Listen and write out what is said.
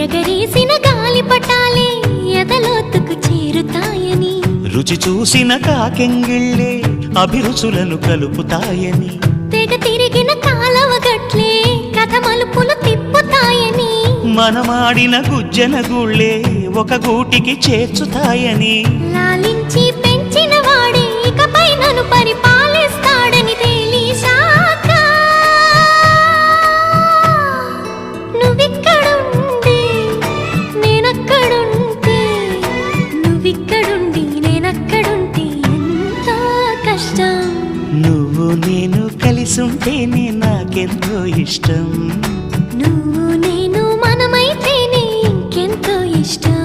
ఎగరేసిన గాలి పటాలే ఎదలోతుకు చేరుతాయని, రుచి చూసిన కాకెంగిళ్ళే అభిరుచులను కలుపుతాయని, తెగ తిరిగిన కాలవ గట్లే కథ మలుపులు తిప్పుతాయని, మనమాడిన గుజ్జన గుళ్ళే ఒక గూటికి చేర్చుతాయని, లాలించి పెంచిన వాడే ఇకపై నన్ను పరిపాలిస్తాడని తెలిసాక నువ్విక్కడుండి నేనక్కడుంటే, నువ్విక్కడుండి నేనక్కడుంటే ఎంతో కష్టం. నువ్వు నేను కలిసుంటేనే నాకెంతో ఇష్టం, నువ్వు నేను మనమైతేనే ఇంకెంతో ఇష్టం.